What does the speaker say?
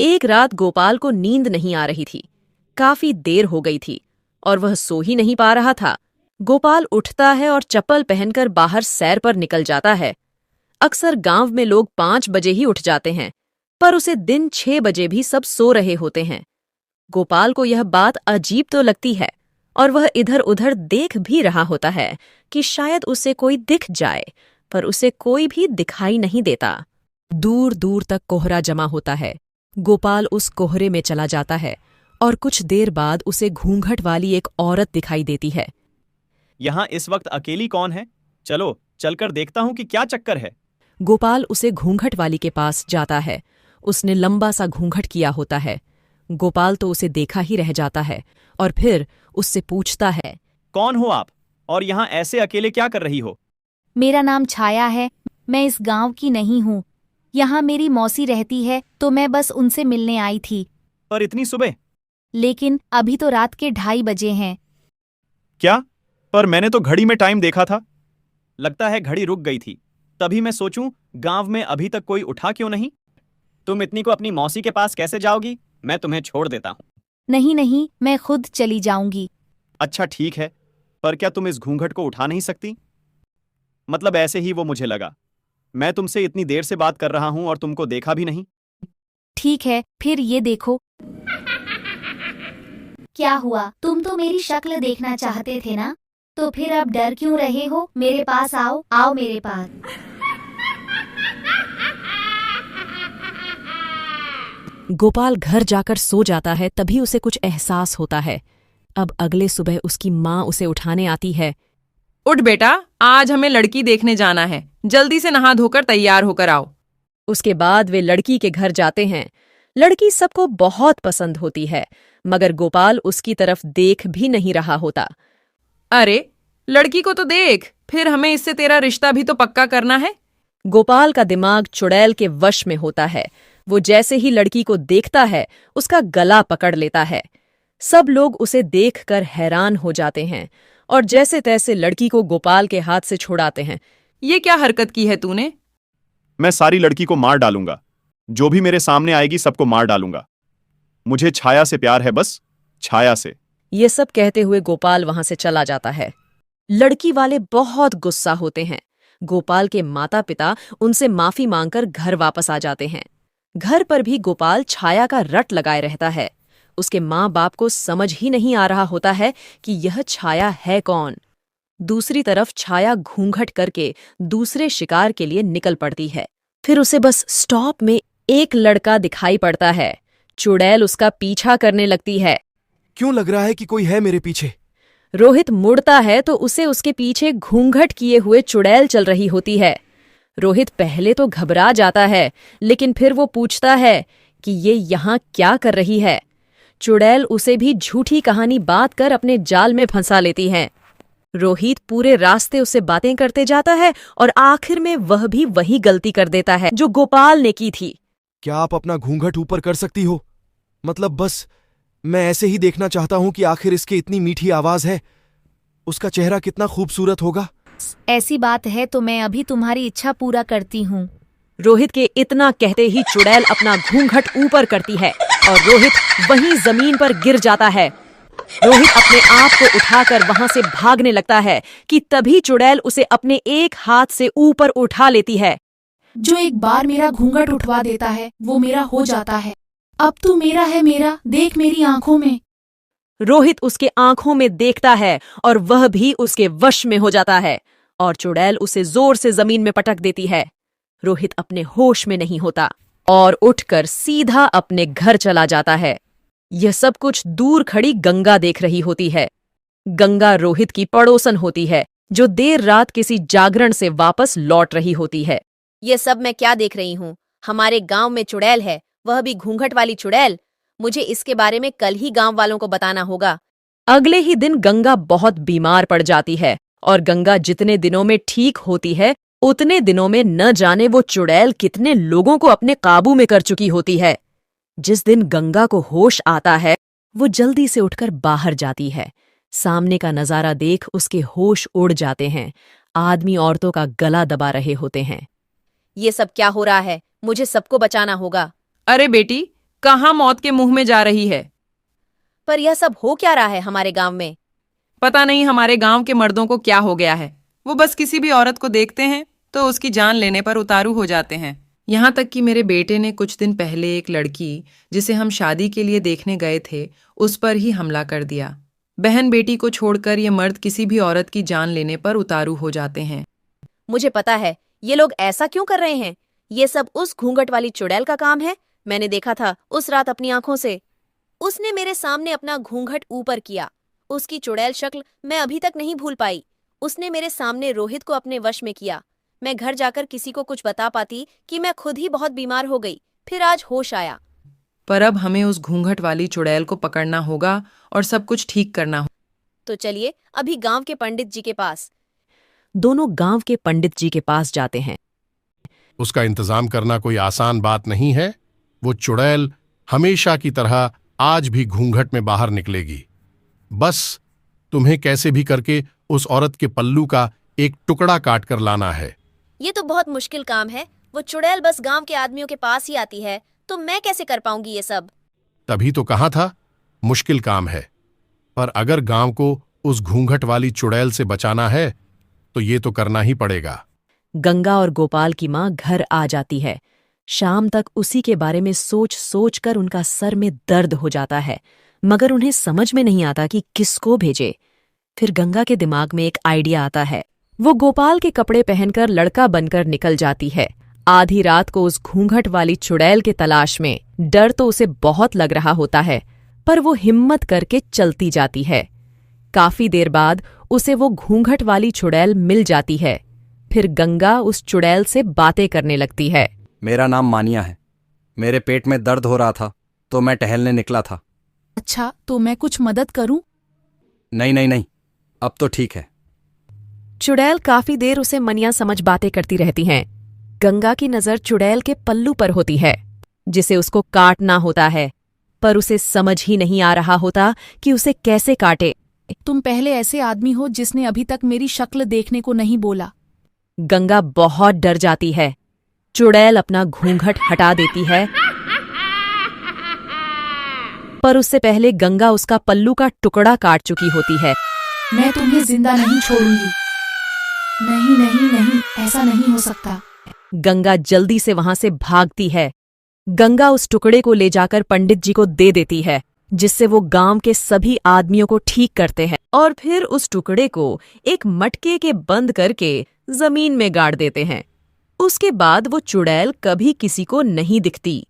एक रात गोपाल को नींद नहीं आ रही थी। काफी देर हो गई थी और वह सो ही नहीं पा रहा था। गोपाल उठता है और चप्पल पहनकर बाहर सैर पर निकल जाता है। अक्सर गांव में लोग 5 बजे ही उठ जाते हैं, पर उसे दिन 6 बजे भी सब सो रहे होते हैं। गोपाल को यह बात अजीब तो लगती है और वह इधर उधर देख भी रहा होता है कि शायद उसे कोई दिख जाए, पर उसे कोई भी दिखाई नहीं देता। दूर दूर तक कोहरा जमा होता है। गोपाल उस कोहरे में चला जाता है और कुछ देर बाद उसे घूंघट वाली एक औरत दिखाई देती है। यहाँ इस वक्त अकेली कौन है? चलो चलकर देखता हूँ कि क्या चक्कर है। गोपाल उसे घूंघट वाली के पास जाता है। उसने लंबा सा घूंघट किया होता है। गोपाल तो उसे देखा ही रह जाता है और फिर उससे पूछता है, कौन हो आप और यहाँ ऐसे अकेले क्या कर रही हो? मेरा नाम छाया है। मैं इस गांव की नहीं हूँ। यहाँ मेरी मौसी रहती है, तो मैं बस उनसे मिलने आई थी। पर इतनी सुबह? लेकिन अभी तो रात के 2:30 बजे हैं। क्या? पर मैंने तो घड़ी में टाइम देखा था। लगता है घड़ी रुक गई थी। तभी मैं सोचूं गांव में अभी तक कोई उठा क्यों नहीं। तुम इतनी को अपनी मौसी के पास कैसे जाओगी? मैं तुम्हें छोड़ देता हूँ। नहीं नहीं, मैं खुद चली जाऊंगी। अच्छा ठीक है, पर क्या तुम इस घूंघट को उठा नहीं सकती? मतलब ऐसे ही वो मुझे लगा। मैं तुमसे इतनी देर से बात कर रहा हूं और तुमको देखा भी नहीं। ठीक है, फिर ये देखो। क्या हुआ? तुम तो मेरी शक्ल देखना चाहते थे ना? तो फिर अब डर क्यों रहे हो? मेरे पास आओ, आओ मेरे पास। गोपाल घर जाकर सो जाता है। तभी उसे कुछ एहसास होता है। अब अगले सुबह उसकी माँ उसे उठाने आती है। उठ बेटा, आज हमें लड़की देखने जाना है। जल्दी से नहा धोकर तैयार होकर आओ। उसके बाद वे लड़की के घर जाते हैं। लड़की सबको बहुत पसंद होती है, मगर गोपाल उसकी तरफ देख भी नहीं रहा होता। अरे लड़की को तो देख, फिर हमें इससे तेरा रिश्ता भी तो पक्का करना है। गोपाल का दिमाग चुड़ैल के वश में होता है। वो जैसे ही लड़की को देखता है, उसका गला पकड़ लेता है। सब लोग उसे देखकर हैरान हो जाते हैं और जैसे तैसे लड़की को गोपाल के हाथ से छुड़ाते हैं। ये क्या हरकत की है तूने? मैं सारी लड़की को मार डालूंगा। जो भी मेरे सामने आएगी सबको मार डालूंगा। मुझे छाया से प्यार है, बस छाया से। ये सब कहते हुए गोपाल वहां से चला जाता है। लड़की वाले बहुत गुस्सा होते हैं। गोपाल के माता पिता उनसे माफी मांगकर घर वापस आ जाते हैं। घर पर भी गोपाल छाया का रट लगाए रहता है। उसके माँ बाप को समझ ही नहीं आ रहा होता है कि यह छाया है कौन। दूसरी तरफ छाया घूंघट करके दूसरे शिकार के लिए निकल पड़ती है। फिर उसे बस स्टॉप में एक लड़का दिखाई पड़ता है। चुड़ैल उसका पीछा करने लगती है। क्यों लग रहा है कि कोई है मेरे पीछे? रोहित मुड़ता है तो उसे उसके पीछे घूंघट किए हुए चुड़ैल चल रही होती है। रोहित पहले तो घबरा जाता है, लेकिन फिर वो पूछता है कि ये यहाँ क्या कर रही है। चुड़ैल उसे भी झूठी कहानी बात कर अपने जाल में फंसा लेती है। रोहित पूरे रास्ते उससे बातें करते जाता है और आखिर में वह भी वही गलती कर देता है जो गोपाल ने की थी। क्या आप अपना घूंघट ऊपर कर सकती हो? मतलब बस मैं ऐसे ही देखना चाहता हूं कि आखिर इसकी इतनी मीठी आवाज है। उसका चेहरा कितना खूबसूरत होगा। ऐसी बात है तो मैं अभी तुम्हारी इच्छा पूरा करती हूँ। रोहित के इतना कहते ही चुड़ैल अपना घूंघट ऊपर करती है और रोहित वहीं जमीन पर गिर जाता है। रोहित अपने आप को उठाकर वहां से भागने लगता है कि तभी चुड़ैल उसे अपने एक हाथ से ऊपर उठा लेती है। जो एक बार मेरा घूंघट उठवा देता है वो मेरा हो जाता है। अब तू मेरा है, मेरा देख मेरी आंखों में। रोहित उसके आंखों में देखता है और वह भी उसके वश में हो जाता है और चुड़ैल उसे जोर से जमीन में पटक देती है। रोहित अपने होश में नहीं होता और उठकर सीधा अपने घर चला जाता है। यह सब कुछ दूर खड़ी गंगा देख रही होती है। गंगा रोहित की पड़ोसन होती है, जो देर रात किसी जागरण से वापस लौट रही होती है। ये सब मैं क्या देख रही हूँ? हमारे गांव में चुड़ैल है, वह भी घूंघट वाली चुड़ैल। मुझे इसके बारे में कल ही गांव वालों को बताना होगा। अगले ही दिन गंगा बहुत बीमार पड़ जाती है और गंगा जितने दिनों में ठीक होती है, उतने दिनों में न जाने वो चुड़ैल कितने लोगों को अपने काबू में कर चुकी होती है। जिस दिन गंगा को होश आता है, वो जल्दी से उठकर बाहर जाती है। सामने का नजारा देख उसके होश उड़ जाते हैं। आदमी औरतों का गला दबा रहे होते हैं। ये सब क्या हो रहा है? मुझे सबको बचाना होगा। अरे बेटी, कहाँ मौत के मुंह में जा रही है। पर यह सब हो क्या रहा है हमारे गांव में? पता नहीं हमारे गांव के मर्दों को क्या हो गया है। वो बस किसी भी औरत को देखते हैं तो उसकी जान लेने पर उतारू हो जाते हैं। यहाँ तक कि मेरे बेटे ने कुछ दिन पहले एक लड़की जिसे हम शादी के लिए देखने गए थे उस पर ही हमला कर दिया। बहन बेटी को छोड़कर ये मर्द किसी भी औरत की जान लेने पर उतारू हो जाते हैं। मुझे पता है ये लोग ऐसा क्यों कर रहे हैं। ये सब उस घूंघट वाली चुड़ैल का काम है। मैंने देखा था उस रात अपनी आंखों से। उसने मेरे सामने अपना घूंघट ऊपर किया। उसकी चुड़ैल शक्ल मैं अभी तक नहीं भूल पाई। उसने मेरे सामने रोहित को अपने वश में किया। मैं घर जाकर किसी को कुछ बता पाती कि मैं खुद ही बहुत बीमार हो गई। फिर आज होश आया। पर अब हमें उस घूंघट वाली चुड़ैल को पकड़ना होगा और सब कुछ ठीक करना होगा। तो चलिए अभी गांव के पंडित जी के पास। दोनों गांव के पंडित जी के पास जाते हैं। उसका इंतजाम करना कोई आसान बात नहीं है। वो चुड़ैल हमेशा की तरह आज भी घूंघट में बाहर निकलेगी। बस तुम्हें कैसे भी करके उस औरत के पल्लू का एक टुकड़ा काट कर लाना है। ये तो बहुत मुश्किल काम है। वो चुड़ैल बस गांव के आदमियों के पास ही आती है, तो मैं कैसे कर पाऊंगी ये सब? तभी तो कहा था मुश्किल काम है। पर अगर गांव को उस घूंघट वाली चुड़ैल से बचाना है तो ये तो करना ही पड़ेगा। गंगा और गोपाल की मां घर आ जाती है। शाम तक उसी के बारे में सोच सोच कर उनका सर में दर्द हो जाता है, मगर उन्हें समझ में नहीं आता कि किसको भेजे। फिर गंगा के दिमाग में एक आइडिया आता है। वो गोपाल के कपड़े पहनकर लड़का बनकर निकल जाती है। आधी रात को उस घूंघट वाली चुड़ैल के तलाश में। डर तो उसे बहुत लग रहा होता है, पर वो हिम्मत करके चलती जाती है। काफी देर बाद उसे वो घूंघट वाली चुड़ैल मिल जाती है। फिर गंगा उस चुड़ैल से बातें करने लगती है। मेरा नाम मानिया है। मेरे पेट में दर्द हो रहा था तो मैं टहलने निकला था। अच्छा, तो मैं कुछ मदद करूं? नहीं नहीं नहीं, अब तो ठीक है। चुड़ैल काफी देर उसे मनिया समझ बातें करती रहती हैं। गंगा की नजर चुड़ैल के पल्लू पर होती है, जिसे उसको काटना होता है, पर उसे समझ ही नहीं आ रहा होता कि उसे कैसे काटे। तुम पहले ऐसे आदमी हो जिसने अभी तक मेरी शक्ल देखने को नहीं बोला। गंगा बहुत डर जाती है। चुड़ैल अपना घूंघट हटा देती है, पर उससे पहले गंगा उसका पल्लू का टुकड़ा काट चुकी होती है। मैं तुम्हें जिंदा नहीं छोड़ूंगी। नहीं नहीं नहीं, ऐसा नहीं हो सकता। गंगा जल्दी से वहां से भागती है। गंगा उस टुकड़े को ले जाकर पंडित जी को दे देती है, जिससे वो गांव के सभी आदमियों को ठीक करते हैं और फिर उस टुकड़े को एक मटके के बंद करके जमीन में गाड़ देते हैं। उसके बाद वो चुड़ैल कभी किसी को नहीं दिखती।